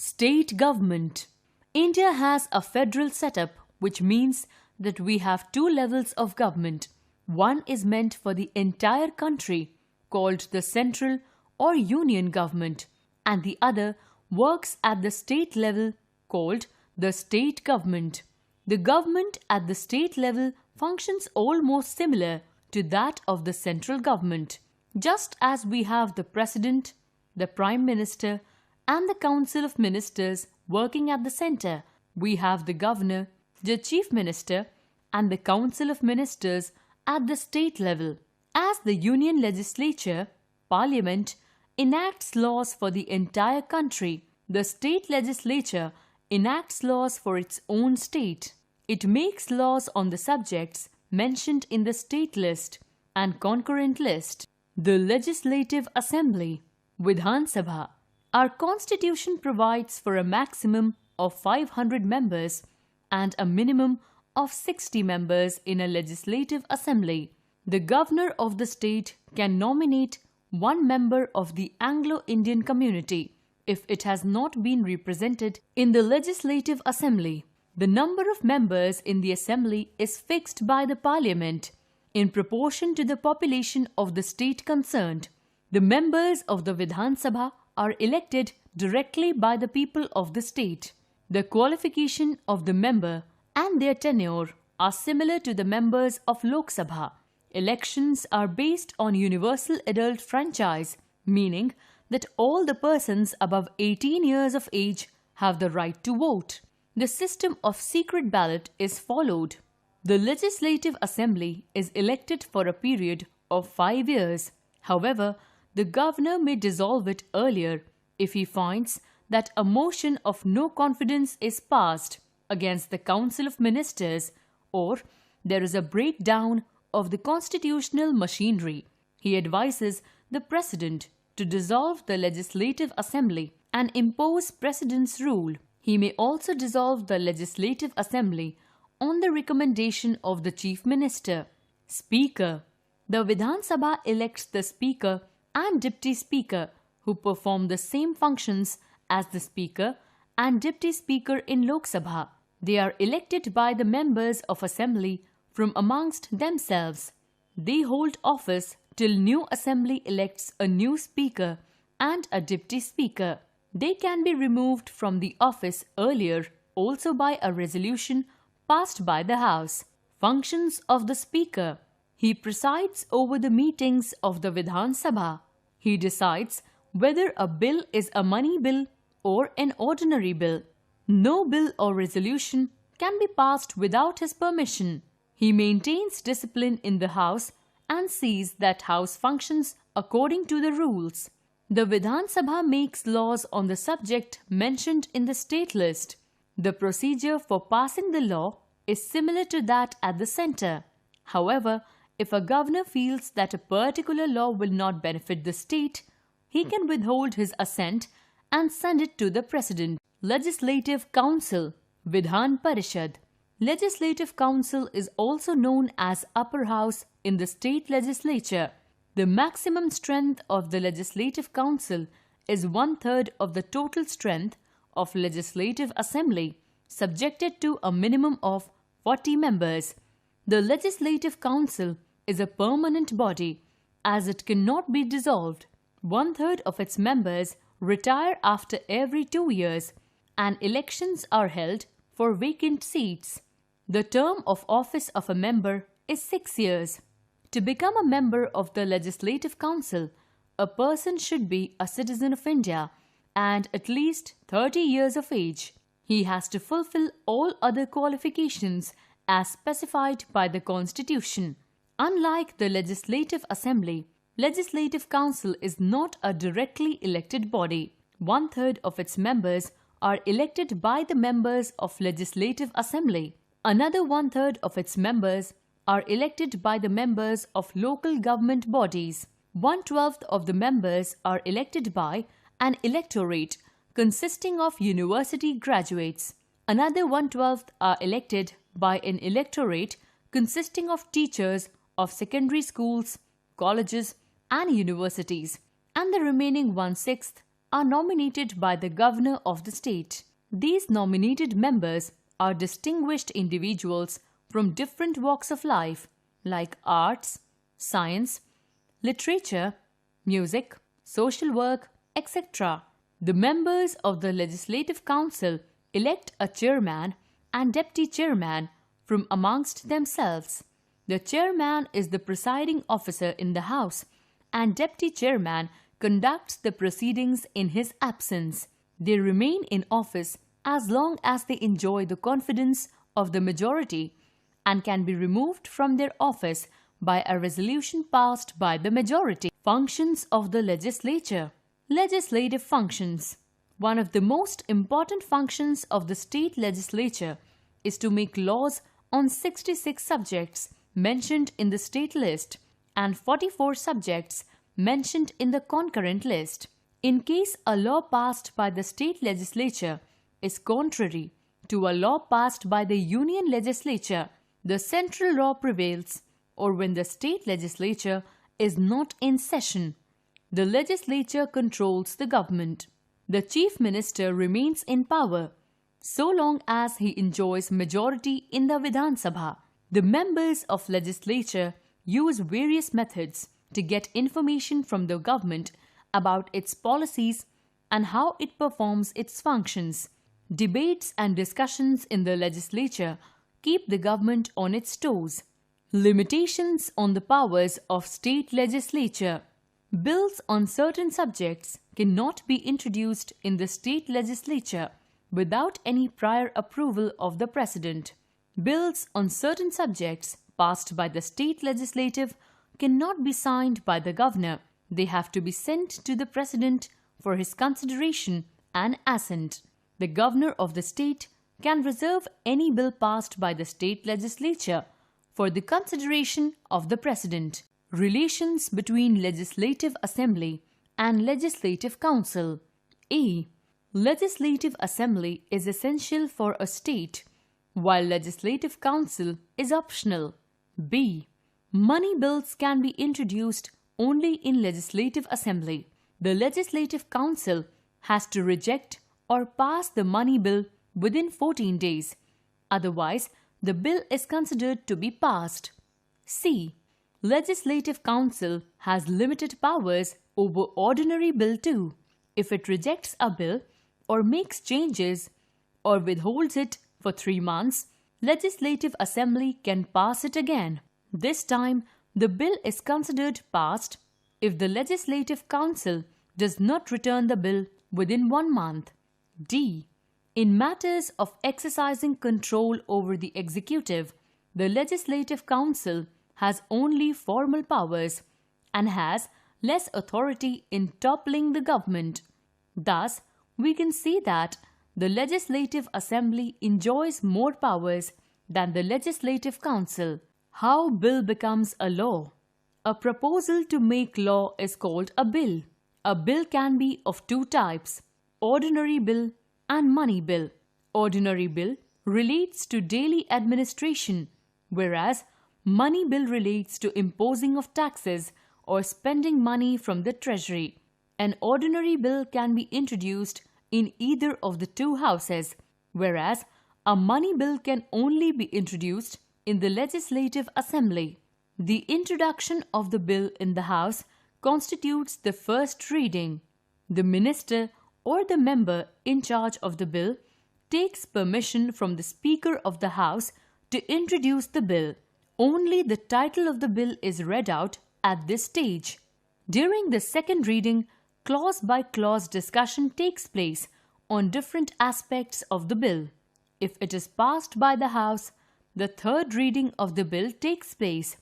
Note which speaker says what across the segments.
Speaker 1: State government. India has a federal setup, which means that we have two levels of government. One is meant for the entire country, called the central or union government, and the other works at the state level, called the state government. The government at the state level functions almost similar to that of the central government. Just as we have the President, the Prime Minister, and the Council of Ministers working at the center, we have the Governor, the Chief Minister, and the Council of Ministers at the state level. As the Union Legislature, Parliament, enacts laws for the entire country, the state legislature enacts laws for its own state. It makes laws on the subjects mentioned in the state list and concurrent list. The Legislative Assembly, Vidhan Sabha. Our constitution provides for a maximum of 500 members and a minimum of 60 members in a legislative assembly. The governor of the state can nominate one member of the Anglo-Indian community if it has not been represented in the legislative assembly. The number of members in the assembly is fixed by the parliament in proportion to the population of the state concerned. The members of the Vidhan Sabha are elected directly by the people of the state. The qualification of the member and their tenure are similar to the members of Lok Sabha. Elections are based on universal adult franchise, meaning that all the persons above 18 years of age have the right to vote. The system of secret ballot is followed. The Legislative Assembly is elected for a period of 5 years. However, the governor may dissolve it earlier if he finds that a motion of no confidence is passed against the Council of Ministers or there is a breakdown of the constitutional machinery. He advises the President to dissolve the Legislative Assembly and impose President's rule. He may also dissolve the Legislative Assembly on the recommendation of the Chief Minister. Speaker. The Vidhan Sabha elects the Speaker and Deputy Speaker, who perform the same functions as the Speaker and Deputy Speaker in Lok Sabha. They are elected by the members of Assembly from amongst themselves. They hold office till new Assembly elects a new Speaker and a Deputy Speaker. They can be removed from the office earlier also by a resolution passed by the House. Functions of the Speaker. He presides over the meetings of the Vidhan Sabha. He decides whether a bill is a money bill or an ordinary bill. No bill or resolution can be passed without his permission. He maintains discipline in the House and sees that House functions according to the rules. The Vidhan Sabha makes laws on the subject mentioned in the state list. The procedure for passing the law is similar to that at the center. However, if a governor feels that a particular law will not benefit the state, he can withhold his assent and send it to the President. Legislative Council, Vidhan Parishad. Legislative Council is also known as Upper House in the state legislature. The maximum strength of the Legislative Council is 1/3 of the total strength of Legislative Assembly, subjected to a minimum of 40 members. The Legislative Council is a permanent body, as it cannot be dissolved. 1/3 of its members retire after every 2 years, and elections are held for vacant seats. The term of office of a member is 6 years. To become a member of the Legislative Council, a person should be a citizen of India and at least 30 years of age. He has to fulfill all other qualifications as specified by the Constitution. Unlike the Legislative Assembly, Legislative Council is not a directly elected body. 1/3 of its members are elected by the members of Legislative Assembly. Another 1/3 of its members are elected by the members of local government bodies. 1/12 of the members are elected by an electorate consisting of university graduates. Another 1/12 are elected by an electorate consisting of teachers of secondary schools, colleges and universities, and the remaining 1/6 are nominated by the governor of the state. These nominated members are distinguished individuals from different walks of life like arts, science, literature, music, social work, etc. The members of the Legislative Council elect a chairman and deputy chairman from amongst themselves. The chairman is the presiding officer in the House, and deputy chairman conducts the proceedings in his absence. They remain in office as long as they enjoy the confidence of the majority and can be removed from their office by a resolution passed by the majority. Functions of the legislature. Legislative functions. One of the most important functions of the state legislature is to make laws on 66 subjects mentioned in the state list and 44 subjects mentioned in the concurrent list. In case a law passed by the state legislature is contrary to a law passed by the union legislature, the central law prevails, or when the state legislature is not in session. The legislature controls the government. The chief minister remains in power so long as he enjoys majority in the Vidhan Sabha. The members of legislature use various methods to get information from the government about its policies and how it performs its functions. Debates and discussions in the legislature keep the government on its toes. Limitations on the powers of state legislature. Bills on certain subjects cannot be introduced in the state legislature without any prior approval of the President. Bills on certain subjects passed by the state legislative cannot be signed by the governor. They have to be sent to the President for his consideration and assent. The governor of the state can reserve any bill passed by the state legislature for the consideration of the President. Relations between Legislative Assembly and Legislative Council. A. Legislative Assembly is essential for a state, while Legislative Council is optional. B. Money bills can be introduced only in Legislative Assembly. The Legislative Council has to reject or pass the money bill within 14 days. Otherwise, the bill is considered to be passed. C. Legislative Council has limited powers over ordinary bill too. If it rejects a bill or makes changes or withholds it for 3 months, Legislative Assembly can pass it again. This time, the bill is considered passed if the Legislative Council does not return the bill within 1 month. D. In matters of exercising control over the executive, the Legislative Council has only formal powers and has less authority in toppling the government. Thus, we can see that the Legislative Assembly enjoys more powers than the Legislative Council. How bill becomes a law. A proposal to make law is called a bill. A bill can be of 2 types, ordinary bill and money bill. Ordinary bill relates to daily administration, whereas money bill relates to imposing of taxes or spending money from the treasury. An ordinary bill can be introduced in either of the 2 houses, whereas a money bill can only be introduced in the Legislative Assembly. The introduction of the bill in the House constitutes the first reading. The minister or the member in charge of the bill takes permission from the Speaker of the House to introduce the bill. Only the title of the bill is read out at this stage. During the second reading, clause-by-clause discussion takes place on different aspects of the bill. If it is passed by the House, the third reading of the bill takes place.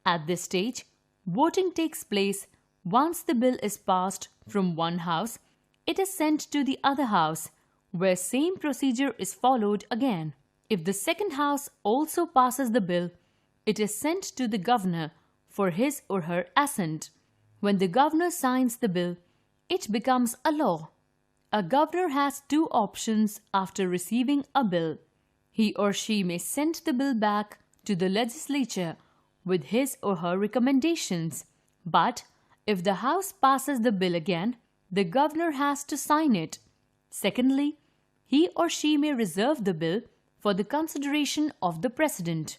Speaker 1: At this stage, voting takes place. Once the bill is passed from one house, it is sent to the other house, where same procedure is followed again. If the second house also passes the bill, it is sent to the governor for his or her assent. When the governor signs the bill, it becomes a law. A governor has 2 options after receiving a bill. He or she may send the bill back to the legislature with his or her recommendations. But if the House passes the bill again, the governor has to sign it. Secondly, he or she may reserve the bill for the consideration of the President.